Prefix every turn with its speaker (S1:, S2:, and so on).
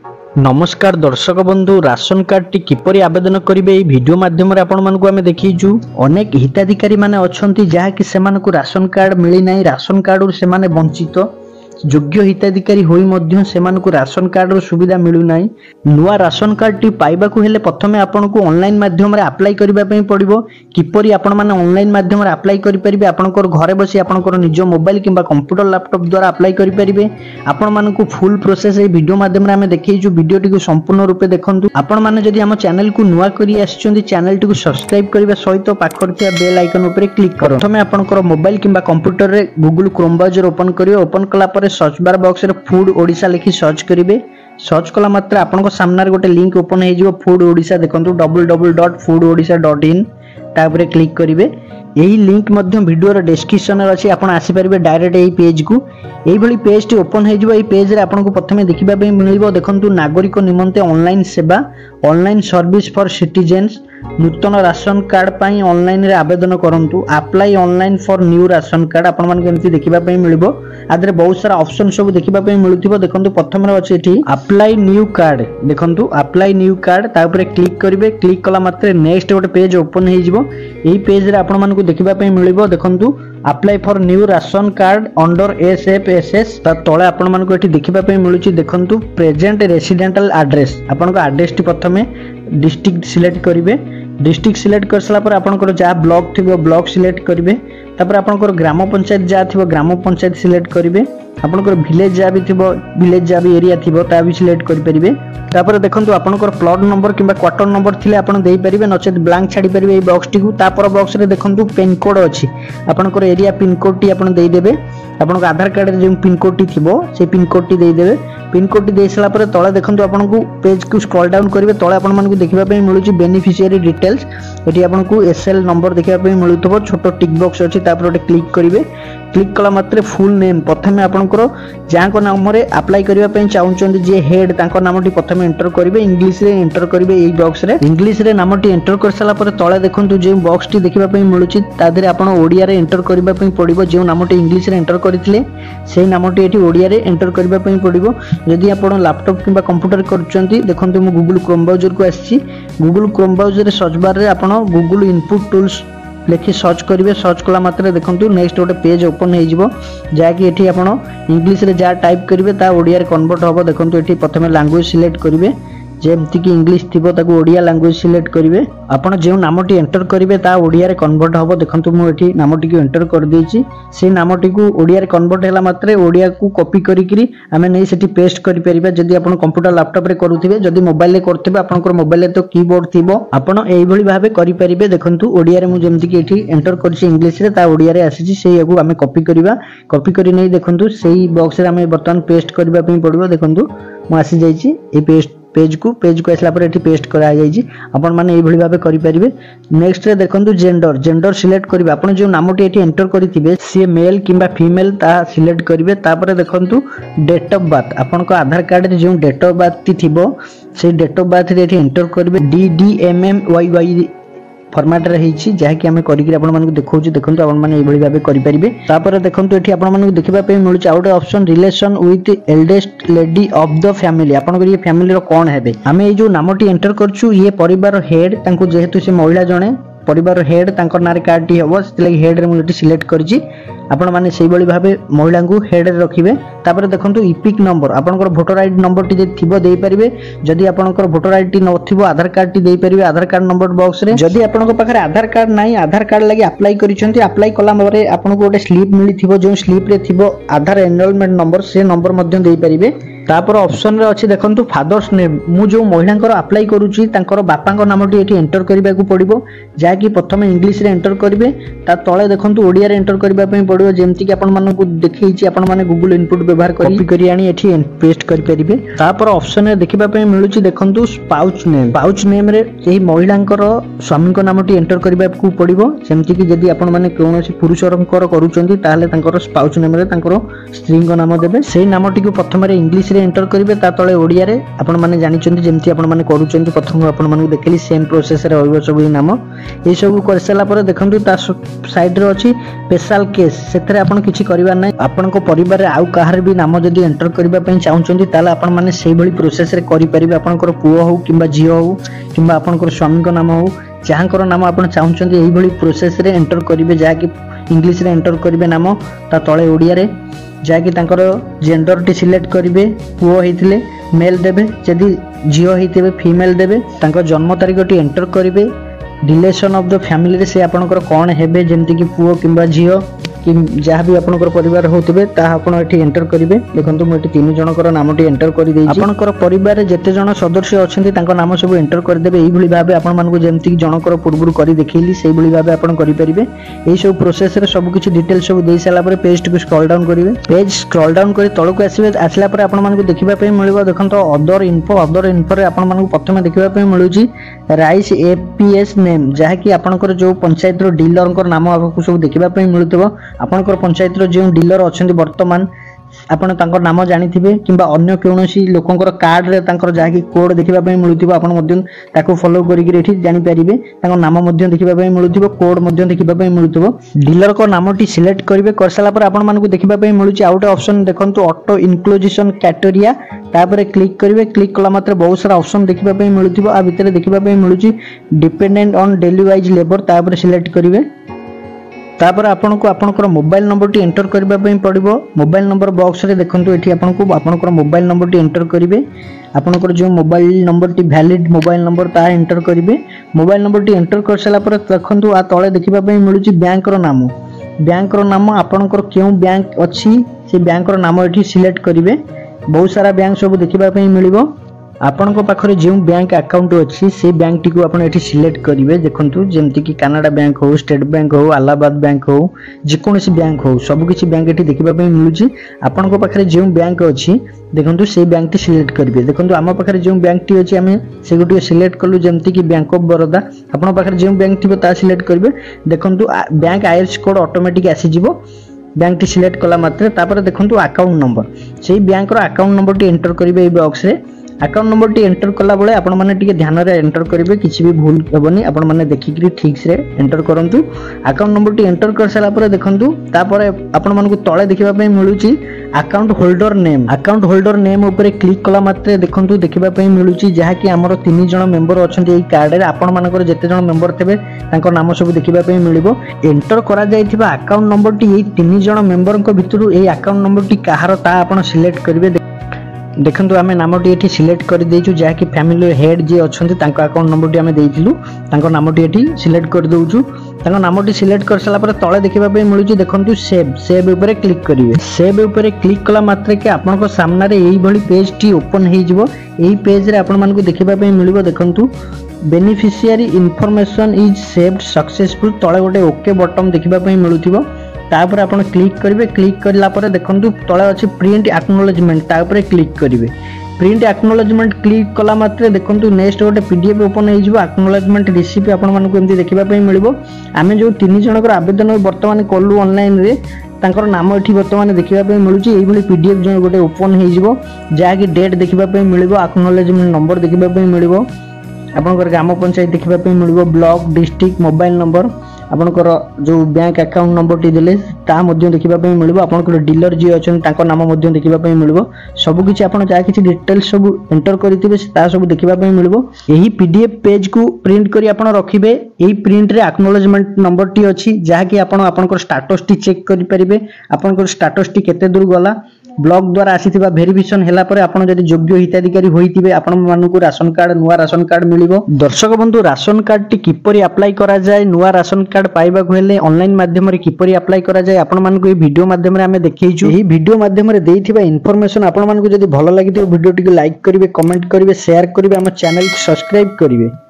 S1: नमस्कार दर्शक बंधु राशन कार्ड टी किपरि आवेदन करेंगे वीडियो माध्यम आम देखीचु अनेक हिताधिकारी माने अछंती जहाँकि सेमानकु राशन कार्ड मिली नहीं राशन कार्ड से माने वंचित योग्य हिताधिकारी होई मध्य सेमानकु राशन कार्ड रो सुविधा मिलु नाही। नुआ राशन कार्ड टी पाइबाकु हेले प्रथमे आपनकु ऑनलाइन माध्यम रे अप्लाई करिबा पई पड़िबो। किपरि आपण माने ऑनलाइन माध्यम रे अप्लाई करि परिबे आपनकर घरे बसी आपनकर निज मोबाइल किंबा कंप्यूटर लैपटॉप द्वारा अप्लाई करि परिबे। आपण मानकु फुल प्रोसेस ए वीडियो माध्यम रे हमें देखैछु। वीडियो टी को संपूर्ण रूपे देखंतु। आपण माने जदि हम चैनल को नुआ करी आछिचंदी चैनल टी को सब्सक्राइब करिबा सहित पाखर थिया बेल आइकन ऊपर क्लिक करो। प्रथमे आपनकर मोबाइल किंबा कंप्यूटर रे गूगल क्रोम ब्राउजर ओपन करियो। ओपन कला पर सर्च बार बॉक्स रे फूड ओडिशा लिखि सर्च करिवे। सर्च कला मात्र आपनको सामने गोटे लिंक ओपन हो जिवो फूड ओडिशा देखंतु www.foododisha.in तापर क्लिक करिवे। यही लिंक मध्य वीडियो रो डिस्क्रिप्शन रे अछि। आपण आसी परिबे डायरेक्ट एही पेज को। एही भली पेज टी ओपन हो जिवो। एही पेज रे आपनको प्रथमे देखिबा पई मिलिबो देखंतु नागरिक निमंते ऑनलाइन सेवा online service for citizens Nutan ration card pi online रे आवेदन करंतु। Apply online for new ration card आपण मान केमती देखिबा पई मिलिबो। आदरे बहुत सारा ऑप्शन सब देखिबा पई मिलुथिबो। देखंतु प्रथम रे अछि एठी अप्लाई न्यू कार्ड देखंतु अप्लाई न्यू कार्ड ता ऊपर क्लिक करिवे। क्लिक कला मात्र नेक्स्ट गोटे पेज ओपन हो जिवो। एही पेज रे आपण मान को देखिबा पई मिलिबो देखंतु apply for new ration card under SFSS ता तळे आपण मान को एठी देखिबा पई मिलुची देखंतु प्रेजेंट रेसिडेंटल एड्रेस आपण को एड्रेस टी प्रथमे डिस्ट्रिक्ट सिलेक्ट करिवे। डिस्ट्रिक्ट सिलेक्ट कर सला पर आपनकर जा ब्लॉक थिबो ब्लॉक सिलेक्ट करिवे। तापर आपनकर ग्राम पंचायत जा थिबो ग्राम पंचायत सिलेक्ट करिवे। आपनकर विलेज जा भी थिबो विलेज जा भी एरिया थिबो ता भी सिलेक्ट करि परिबे। तापर देखंतु आपनकर प्लॉट नंबर किबा क्वार्टर नंबर थिले आपण देई परिबे नचेत ब्लैंक छाडी परिबे ए बॉक्स टी को। तापर बॉक्स रे देखंतु पिन कोड अछि आपनकर एरिया पिन कोड टी आपण देई देबे। आपनकर आधार कार्ड रे जे पिन कोड टी थिबो से पिन कोड टी देई देबे। पिन कोड टी देई सला पर तळे देखंतु आपनकु पेज को स्क्रॉल डाउन करिवे। तळे आपण मानकु देखिबा पई मिलुची बेनिफिशियरी डिटेल्स। एटी आपनकु एसएल नंबर देखिबा पई मिलुथबो। छोटो टिक बॉक्स अछि तापर ओटे क्लिक करिवे। क्लिक कला मात्र फुल नेम प्रथमे आपनकर जाको नाम रे अप्लाई करिवा पई चाहुचंदी जे हेड तांको नामटी प्रथमे एंटर करिवे। इंग्लिश रे एंटर करिवे। एई बॉक्स रे इंग्लिश रे नामटी एंटर कर सला पर तळे देखंतु जे बॉक्स टी देखिबा पई मिलुची ता देरे आपण ओडिया रे एंटर करिवा पई पड़िबो। जे नामटी इंग्लिश रे एंटर करिथिले सेही नामटी एठी ओडिया रे एंटर करिवा पई पड़िबो। जदि आपण लैपटॉप किबा कंप्यूटर करचंती देखंतु मु गूगल क्रोम ब्राउजर को आछि। गूगल क्रोम ब्राउजर रे सर्च बार रे आपण गूगल इनपुट टूल्स लेखि सर्च करिवे। सर्च कला मात्र देखंतु नेक्स्ट गोटे पेज ओपन हो जिवो जाकि एठी आपण इंग्लिश रे जा टाइप करिवे ता ओडिया रे कन्वर्ट होबो। देखंतु एठी प्रथमे लैंग्वेज सिलेक्ट करिवे। जेमति कि इंग्लिश थिबो ताको ओडिया लैंग्वेज सिलेक्ट करिवे। आपण जे नामटी एंटर करिवे ता ओडिया रे कन्वर्ट होबो। देखंतु मु एठी नामटी को एंटर कर देछि। से नामटी को ओडिया रे कन्वर्ट हैला मात्रे ओडिया को कॉपी करिकरी हमें नै सेठी पेस्ट करि परिबा। जदि आपण कंप्यूटर लैपटॉप रे करूथिबे जदि मोबाइल रे करथिबे आपनकर मोबाइल रे तो कीबोर्ड थिबो आपण एई भली भाबे करि परिबे। देखंतु ओडिया रे मु जेमति कि एठी एंटर करछि इंग्लिश रे ता ओडिया रे आसीछि सेही को हमें कॉपी करिबा। कॉपी करि नै देखंतु सेही बॉक्स रे हमें बर्तमान पेस्ट करबा पई पड़िबो। देखंतु मु आसी जाईछि ए पेज को आसला पर एठी पेस्ट करा जाईछि। आपण माने एई भली भाबे करि परिबे। नेक्स्ट रे देखंतु जेंडर सिलेक्ट करिवे। आपण जे नामटी एठी एंटर करिथिबे से मेल किंबा फीमेल ता सिलेक्ट करिवे। तापर देखंतु डेट ऑफ बर्थ आपण को आधार कार्ड रे जे डेट ऑफ बर्थ थिबो से डेट ऑफ बर्थ रे एठी एंटर करिवे। DDMMYY फॉर्मेट रे हिची जहा कि हमें करिकरी आपण मानकु देखौची। देखंतु आपण माने एई भली भाबे करि परिबे। तापर देखंतु एठी आपण मानकु देखिबा पे मिलुची out option relation with eldest lady of the family. आपण को ये फैमिली रो कोन हेबे हमें ए जो नामटी एंटर करछु ये परिवार हेड तांको जेहेतु से महिला जणे परिवार हेड तांकर नारे कार्ड टी हबो सेले हेड रे मुटी सिलेक्ट करछि। आपण माने सेही बळी भाबे महिला को हेड रे रखिबे। तापर देखंतु इपिक नंबर आपनकर वोटर आईडी नंबर टी जे थिबो देई परिबे। जदि आपनकर वोटर आईडी टी नथिबो आधार कार्ड टी देई परिबे आधार कार्ड नंबर बॉक्स रे। जदि आपनकर पाखरे आधार कार्ड नाही आधार कार्ड लागि अप्लाई करिसंती अप्लाई कला मारे आपनको गोटे स्लिप मिली थिबो जो स्लिप रे थिबो आधार एनरोलमेंट नंबर से नंबर मध्य देई परिबे। तापर ऑप्शन रे अछि देखंतु फादर्स नेम मु जो महिलांकर अप्लाई करूची तांकर बापांक नामटी एठी एंटर करिबा को पड़िबो। जाकि प्रथमे इंग्लिश रे एंटर करिवे ता तळे देखंतु ओडिया रे एंटर करिबा पई पड़िबो। जेमति कि आपण मानकु देखैछि आपण माने गूगल इनपुट व्यवहार कॉपी करी आनी एठी पेस्ट करि परिबे। तापर ऑप्शन रे देखिबा पई मिलुची देखंतु स्पाउच नेम रे एही महिलांकर स्वामींक नामटी एंटर करिबा को पड़िबो। जेमति कि जदि आपण माने कोनोसी पुरुषरंकर करूचंती ताले तांकर स्पाउच नेम रे तांकर स्त्रींक नाम देबे। सेही नामटी को प्रथमे रे इंग्लिश रे एंटर करेंगे ता तले ओडिया रे आपण माने जानिचंती जेमती आपण माने करूचंती प्रथम आपण माने देखली सेम प्रोसेस रे होइबो सब नाम ए सब कर सला पर देखंतु ता साइड रे अछि स्पेशल केस सेतरे आपण किछि करबा नै आपण को परिवार रे आउ काहर भी नाम जदी एंटर करबा पई चाहुचंती ताला आपण माने सेही भली प्रोसेस रे करि परिबे आपण को पुओ हो किबा जियो हो किबा आपण को स्वामी को नाम हो जहाँकर नाम आपण चाहुचंती एही भली प्रोसेस रे एंटर करिवे जाकि इंग्लिश रे एंटर करिवे नाम ता तळे ओडिया रे जाकि तांकर जेंडर टी सिलेक्ट करिवे पुओ हेतिले मेल देबे जदी जियो हेतिबे फीमेल देबे तांकर जन्म तारीख टी एंटर करिवे रिलेशन ऑफ द फैमिली रे से आपनकर कोन हेबे जेमति कि पुओ किबा जियो कि जहाँ भी आपनकर परिवार होतबे ता आपण एठी एंटर करिवे देखंतु म एठी तीन जनकर नाम टी एंटर करि देछि आपनकर परिवार रे जते जण सदस्य अछंती तांको नाम सब एंटर कर देबे एही भली भाबे आपण मानको जेमति कि जनकर पूर्वरु करि देखैली सेही भली भाबे आपण करि परिबे एही सब प्रोसेस रे सब किछि डिटेल सब देई साला पर पेज को स्क्रॉल डाउन करिवे पेज स्क्रॉल डाउन करि तळको आसीबे आसला पर आपण मानको देखिबा पई मिलिबो देखंतु अदर इन्फो रे आपण मानको प्रथमे देखिबा पई मिलुची राइस एपीएस नेम जहाँ कि आपनकर जो पंचायत रो डीलर कर नाम आपको सब देखिबा पई मिलुतबो आपनकर पंचायत रो जो डीलर अछंती वर्तमान आपण तांकर नाम जानिथिबे किबा अन्य कोनोसी लोकंकर कार्ड रे तांकर जाकी कोड देखिबा पई मिलुथिबो आपण मध्यन ताको फॉलो करि कि एठी जानि परिबे तांकर नाम मध्यन देखिबा पई मिलुथिबो कोड मध्यन देखिबा पई मिलुथिबो डीलर को नामटी सिलेक्ट करिवे करसला पर आपण मानको देखिबा पई मिलुची आउट ऑप्शन देखंतु ऑटो इनक्लूजन कैटेगोरी तापर क्लिक करिवे क्लिक कला मात्र बहुत सारा ऑप्शन देखिबा पई मिलुथिबो आ भितरे देखिबा पई मिलुची dependent on daily wise labour तापर सिलेक्ट करिवे तापर आपनको आपनकर मोबाइल नंबर टी एंटर करबा पई पड़िबो मोबाइल नंबर बॉक्स रे देखंतु एठी आपनको आपनकर मोबाइल नंबर टी एंटर करिवे आपनकर जो mobile number T valid mobile number ता एंटर करिवे मोबाइल नंबर टी एंटर कर सला पर देखंतु आ तळे देखिबा पई मिलुची बैंक रो नाम आपनकर केउ बैंक अछि से बैंक रो नाम एठी सिलेक्ट करिवे बहुत सारा बैंक सब देखिबा पई मिलिबो आपण को पाखरे जे बैंक अकाउंट अछि से बैंक टी को आपण एठी सिलेक्ट करिवे देखंतु जेमति कि कनाडा बैंक हो स्टेट बैंक हो अलाहाबाद बैंक हो जे कोनोसी बैंक हो सब किछि बैंक एठी देखिबा पई मिलुची आपण को पाखरे जे बैंक अछि देखंतु से बैंक टी सिलेक्ट करिवे देखंतु आमा पाखरे जे बैंक टी अछि हमें से गोटी सिलेक्ट करलु जेमति कि बैंक ऑफ बरोदा आपण पाखरे जे बैंक टी ता सिलेक्ट करिवे देखंतु बैंक आईएफएससी कोड ऑटोमेटिक आसी जिवो बैंक टी सिलेक्ट कला मात्रे तापर देखंतु अकाउंट नंबर सेही बैंक रो अकाउंट नंबर टी एंटर करिवे ए बॉक्स रे अकाउंट नंबर टी एंटर कला बेले आपण माने टिके ध्यान रे एंटर करिवे किछि भी भूल हेबनी आपण माने देखिकरी ठीक से एंटर करंतु अकाउंट नंबर टी एंटर कर सला पर देखंतु तापर आपण मानको तळे देखिबा पई मिलुची अकाउंट होल्डर नेम ऊपर क्लिक कला मात्रे देखंतु देखिबा पई मिलुची जहा कि हमर 3 जण मेंबर अछंती एई कार्ड रे आपण मानकर जते जण मेंबर थेबे तांको नाम सब देखिबा पई मिलिबो एंटर करा जायथिबा अकाउंट नंबर टी एई 3 जण मेंबर को भितरु एई अकाउंट नंबर टी काहार ता आपण सिलेक्ट करिवे देखंतु आमे नामटी एठी सिलेक्ट कर देइछु जा कि फैमिली हेड जे अछंती तांको अकाउंट नंबरटी आमे देइथिलु तांको नामटी एठी सिलेक्ट कर दउछु तांको नामटी सिलेक्ट कर सला पर तळे देखिबा पे मिलुची देखंतु सेव ऊपर क्लिक करिवे सेव ऊपर क्लिक कला मात्र के आपन को सामने रे एही भली पेज टी ओपन हेइ जिवो एही पेज रे आपन मानको देखिबा पे मिलिबो देखंतु beneficiary information is saved successful तळे गोटे ओके बटन देखिबा पे मिलुथिबो तापर आपण क्लिक करिवे क्लिक करला पर देखंतु तळे अछि प्रिंट एक्नॉलेजमेंट तापर क्लिक करिवे प्रिंट एक्नॉलेजमेंट क्लिक कला मात्र देखंतु नेक्स्ट गोटे पीडीएफ ओपन हे जिवो एक्नॉलेजमेंट रेसिपी आपण मानको एमती देखिबा पई मिलिबो आमे जो 3 जनकर आवेदन वर्तमान कलु ऑनलाइन रे तांकर नाम एठी वर्तमान देखिबा पई मिलुची एही भली पीडीएफ जो गोटे ओपन हे जिवो जा कि डेट देखिबा पई मिलिबो एक्नॉलेजमेंट नंबर देखिबा पई मिलिबो आपनकर ग्राम पंचायत देखिबा पई मिलिबो ब्लॉक डिस्ट्रिक्ट मोबाइल नंबर आपनकर जो बैंक अकाउंट नंबर टी देले ता मध्ये देखिबा पई मिलिबो आपनकर डीलर जे अछन तांको नाम मध्ये देखिबा पई मिलिबो सब किछि आपन जा किछि डिटेल सब एंटर करितिबे ता सब देखिबा पई मिलिबो एही पीडीएफ पेज को प्रिंट करी आपन रखिबे एही प्रिंट रे एक्नॉलेजमेंट नंबर टी अछि जा कि आपन आपनकर स्टेटस टी चेक करि परिबे आपनकर स्टेटस टी केते दूर गला ब्लॉक द्वारा आसीथिबा वेरिफिकेशन हैला परे आपण जदि योग्य हिताधिकारी होइतिबे आपण मानकु राशन कार्ड नुवा राशन कार्ड मिलिबो दर्शक बंधु राशन कार्ड टी किपरि अप्लाई करा जाय नुवा राशन कार्ड पाइबा को हेले ऑनलाइन माध्यम रे किपरि अप्लाई करा जाय आपण मानकु ए वीडियो माध्यम रे हमें देखैछु एही वीडियो माध्यम रे देइथिबा इन्फॉर्मेशन आपण मानकु जदि भलो लागितो वीडियो टी लाइक करिवे कमेंट करिवे शेयर करिवे हम चैनल को सब्सक्राइब करिवे।